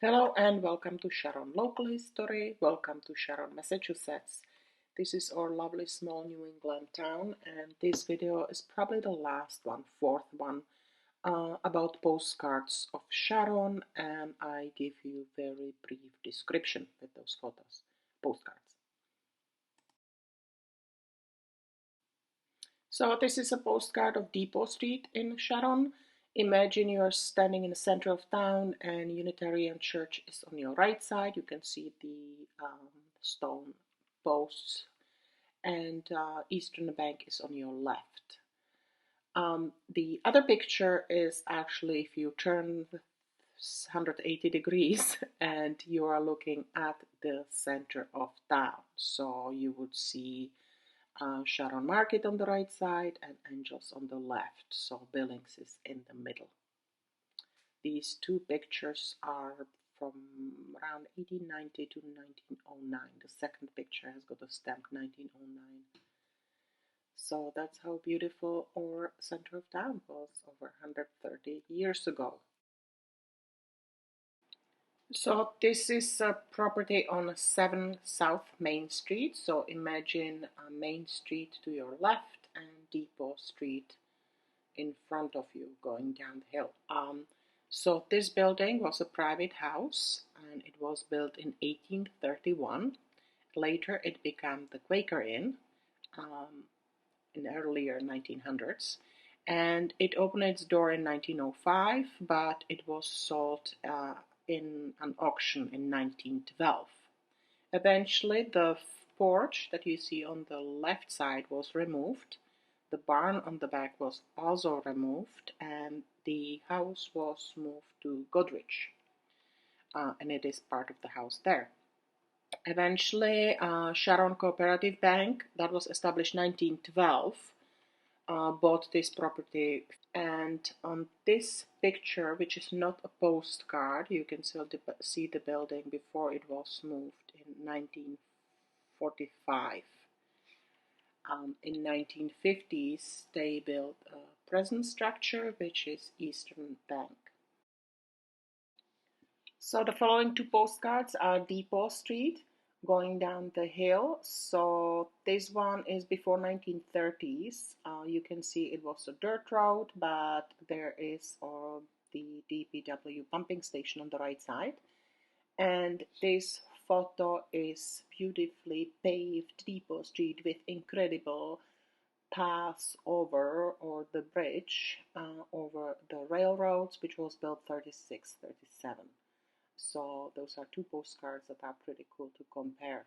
Hello and welcome to Sharon Local History. Welcome to Sharon, Massachusetts. This is our lovely small New England town, and this video is probably the last one, fourth one, about postcards of Sharon, and I give you very brief description with those photos, postcards. So this is a postcard of Depot Street in Sharon. Imagine you're standing in the center of town and Unitarian Church is on your right side. You can see the stone posts and Eastern Bank is on your left. The other picture is actually if you turn 180 degrees and you are looking at the center of town. So you would see Sharon Market on the right side and Angels on the left. So Billings is in the middle. These two pictures are from around 1890 to 1909. The second picture has got a stamp 1909. So that's how beautiful our center of town was over 130 years ago. So this is a property on 7 South Main Street. So imagine Main Street to your left and Depot Street in front of you going down the hill. So this building was a private house and it was built in 1831. Later it became the Quaker Inn in the earlier 1900s. And it opened its door in 1905, but it was sold in an auction in 1912. Eventually, the porch that you see on the left side was removed. The barn on the back was also removed, and the house was moved to Godrich, and it is part of the house there. Eventually, Sharon Cooperative Bank, that was established 1912, bought this property. And on this picture, which is not a postcard, you can still see the building before it was moved in 1945. In 1950s, they built a present structure, which is Eastern Bank. So the following two postcards are Depot Street, going down the hill. So this one is before 1930s. You can see it was a dirt road, but there is the DPW pumping station on the right side. And this photo is beautifully paved Depot Street with incredible paths over, or the bridge over the railroads, which was built 36, 37. So those are two postcards that are pretty cool to compare.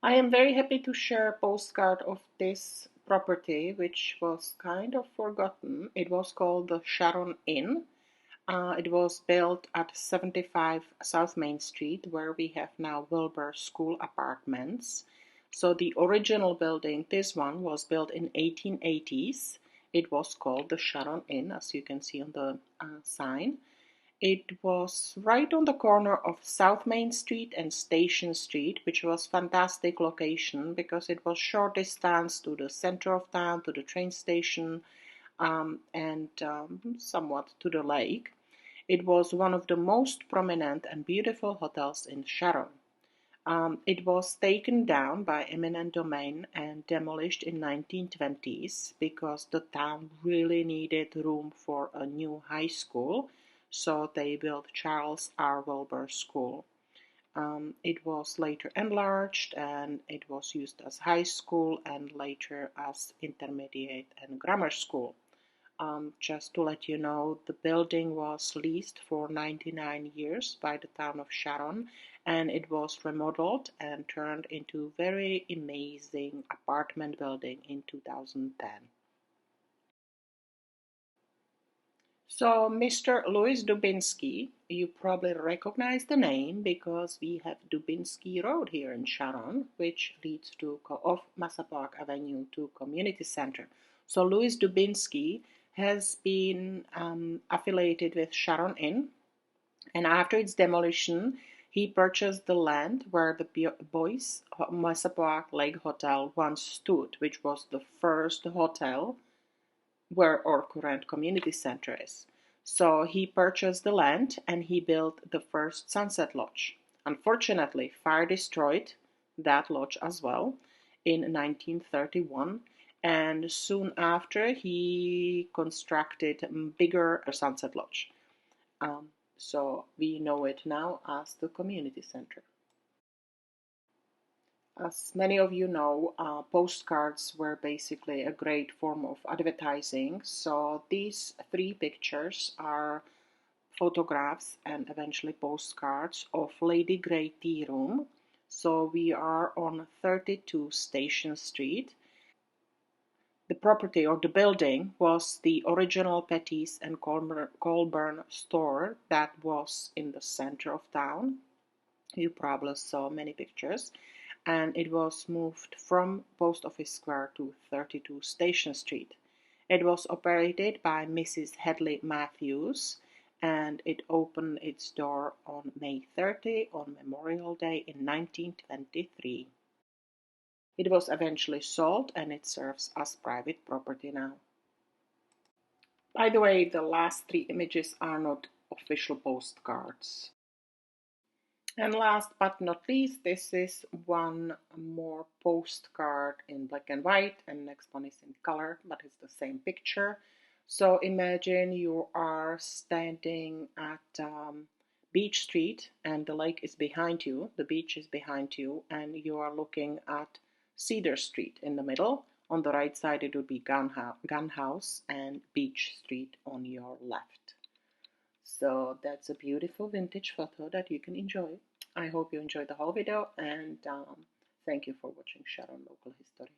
I am very happy to share a postcard of this property, which was kind of forgotten. It was called the Sharon Inn. It was built at 75 South Main Street, where we have now Wilber School Apartments. So the original building, this one, was built in 1880s. It was called the Sharon Inn, as you can see on the sign. It was right on the corner of South Main Street and Station Street, which was fantastic location because it was short distance to the center of town, to the train station, and somewhat to the lake. It was one of the most prominent and beautiful hotels in Sharon. It was taken down by eminent domain and demolished in 1920s because the town really needed room for a new high school, so they built Charles R. Wilber School. It was later enlarged and it was used as high school and later as intermediate and grammar school. Just to let you know, the building was leased for 99 years by the town of Sharon, and it was remodeled and turned into a very amazing apartment building in 2010. So, Mr. Louis Dubinsky, you probably recognize the name because we have Dubinsky Road here in Sharon, which leads to off Massapark Avenue to Community Center. So, Louis Dubinsky has been affiliated with Sharon Inn, and after its demolition, he purchased the land where the Boys Massapark Lake Hotel once stood, which was the first hotel where our current community center is. So he purchased the land and he built the first Sunset Lodge. Unfortunately, fire destroyed that lodge as well in 1931, and soon after he constructed a bigger Sunset Lodge. So we know it now as the community center. As many of you know, postcards were basically a great form of advertising. So these three pictures are photographs and eventually postcards of Lady Grey Tea Room. So we are on 32 Station Street. The property or the building was the original Petty's and Colburn store that was in the center of town. You probably saw many pictures. And it was moved from Post Office Square to 32 Station Street. It was operated by Mrs. Hadley Matthews, and it opened its door on May 30 on Memorial Day in 1923. It was eventually sold and it serves as private property now. By the way, the last three images are not official postcards. And last but not least, this is one more postcard in black and white, and next one is in color, but it's the same picture. So imagine you are standing at Beach Street and the lake is behind you, the beach is behind you, and you are looking at Cedar Street in the middle. On the right side it would be Gun House and Beach Street on your left. So that's a beautiful vintage photo that you can enjoy. I hope you enjoyed the whole video, and thank you for watching Sharon Local History.